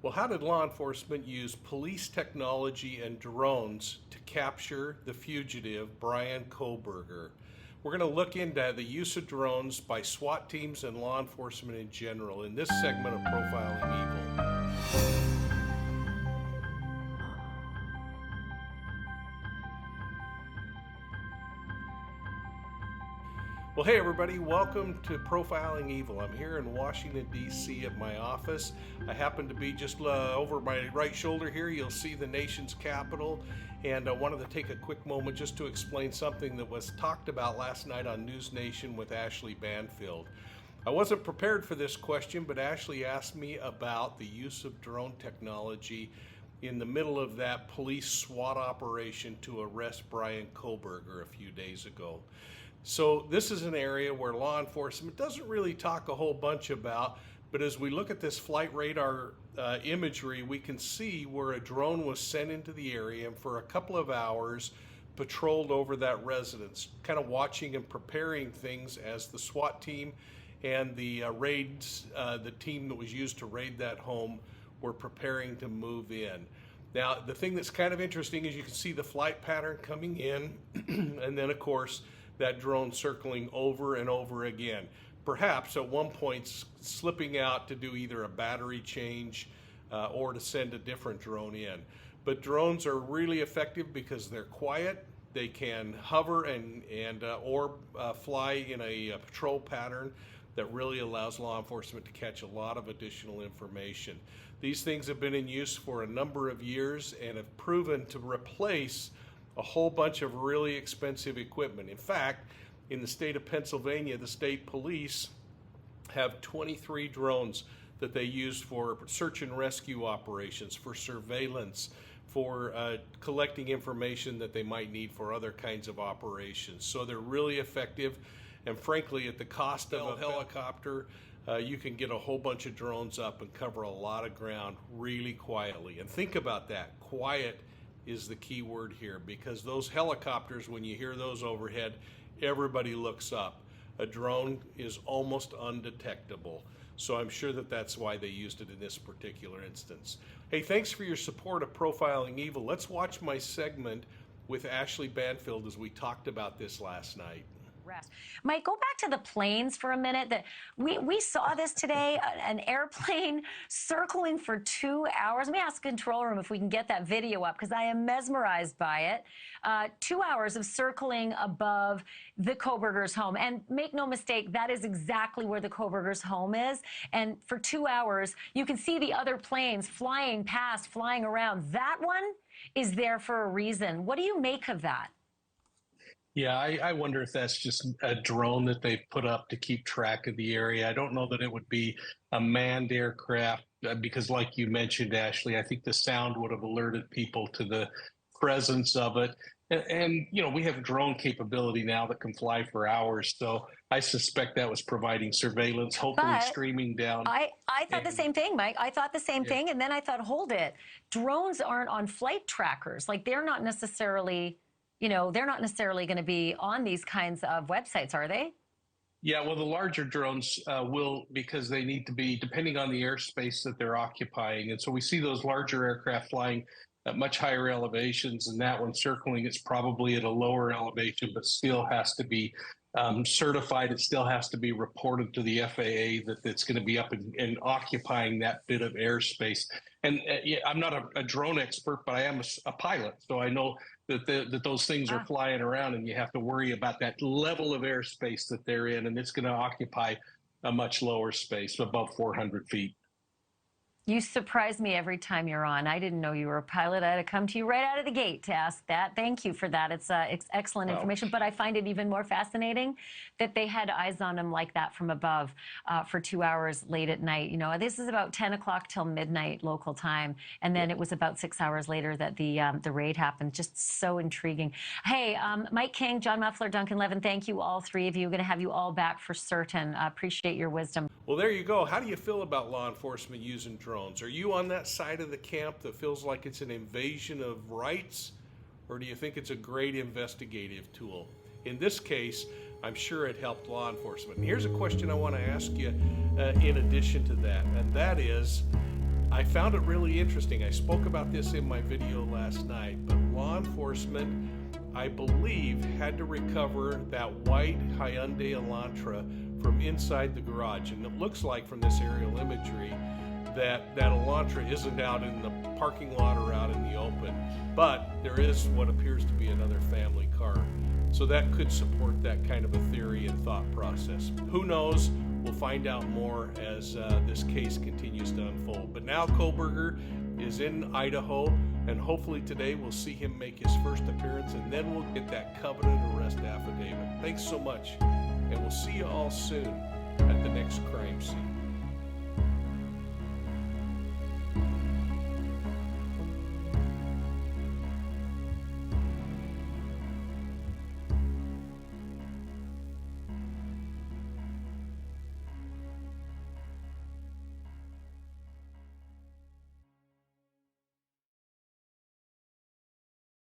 Well, how did law enforcement use police technology and drones to capture the fugitive Brian Kohberger? We're going to look into the use of drones by SWAT teams and law enforcement in general in this segment of Profiling Evil. Well, hey everybody, welcome to Profiling Evil. I'm here in Washington, D.C. at my office. I happen to be just over my right shoulder here. You'll see the nation's capital. And I wanted to take a quick moment just to explain something that was talked about last night on News Nation with Ashley Banfield. I wasn't prepared for this question, but Ashley asked me about the use of drone technology in the middle of that police SWAT operation to arrest Brian Kohberger a few days ago. So this is an area where law enforcement doesn't really talk a whole bunch about, but as we look at this flight radar imagery, we can see where a drone was sent into the area and for a couple of hours patrolled over that residence, kind of watching and preparing things as the SWAT team and the the team that was used to raid that home were preparing to move in. Now, the thing that's kind of interesting is you can see the flight pattern coming in, and then of course, that drone circling over and over again. Perhaps at one point slipping out to do either a battery change or to send a different drone in. But drones are really effective because they're quiet. They can hover or fly in a patrol pattern that really allows law enforcement to catch a lot of additional information. These things have been in use for a number of years and have proven to replace a whole bunch of really expensive equipment. In fact, in the state of Pennsylvania, the state police have 23 drones that they use for search and rescue operations, for surveillance, for collecting information that they might need for other kinds of operations. So they're really effective, and frankly, at the cost of a helicopter, you can get a whole bunch of drones up and cover a lot of ground really quietly. And think about that, quiet is the key word here, because those helicopters, when you hear those overhead, everybody looks up. A drone is almost undetectable. So I'm sure that that's why they used it in this particular instance. Hey, thanks for your support of Profiling Evil. Let's watch my segment with Ashley Banfield as we talked about this last night. Mike, go back to the planes for a minute. That we saw this today, an airplane circling for 2 hours. Let me ask the control room if we can get that video up, because I am mesmerized by it. 2 hours of circling above the Kohberger's home. And make no mistake, that is exactly where the Kohberger's home is. And for 2 hours, you can see the other planes flying past, flying around. That one is there for a reason. What do you make of that? Yeah, I wonder if that's just a drone that they put up to keep track of the area. I don't know that it would be a manned aircraft because, like you mentioned, Ashley, I think the sound would have alerted people to the presence of it. And you know, we have drone capability now that can fly for hours. So I suspect that was providing surveillance, hopefully streaming down. I thought the same thing, Mike. I thought the same thing. And then I thought, hold it. Drones aren't on flight trackers. Like, they're not necessarily... they're not necessarily going to be on these kinds of websites, are they? Yeah, well, the larger drones will, because they need to be, depending on the airspace that they're occupying. And so we see those larger aircraft flying at much higher elevations, and that one circling, it's probably at a lower elevation, but still has to be certified. It still has to be reported to the FAA that it's going to be up and occupying that bit of airspace. And I'm not a drone expert, but I am a pilot, so I know that those things are flying around, and you have to worry about that level of airspace that they're in, and it's going to occupy a much lower space, above 400 feet. You surprise me every time you're on. I didn't know you were a pilot. I had to come to you right out of the gate to ask that. Thank you for that. It's excellent information. But I find it even more fascinating that they had eyes on him like that from above for 2 hours late at night. This is about 10 o'clock till midnight local time. And then it was about 6 hours later that the raid happened. Just so intriguing. Hey, Mike King, John Muffler, Duncan Levin, thank you, all three of you. We're going to have you all back for certain. Appreciate your wisdom. Well, there you go. How do you feel about law enforcement using drones? Are you on that side of the camp that feels like it's an invasion of rights, or do you think it's a great investigative tool? In this case, I'm sure it helped law enforcement. And here's a question I want to ask you in addition to that, and that is, I found it really interesting. I spoke about this in my video last night, but law enforcement, I believe, had to recover that white Hyundai Elantra from inside the garage. And it looks like from this aerial imagery that Elantra isn't out in the parking lot or out in the open, but there is what appears to be another family car. So that could support that kind of a theory and thought process. Who knows? We'll find out more as this case continues to unfold. But now Kohberger is in Idaho, and hopefully today we'll see him make his first appearance, and then we'll get that covenant arrest affidavit. Thanks so much, and we'll see you all soon at the next crime scene.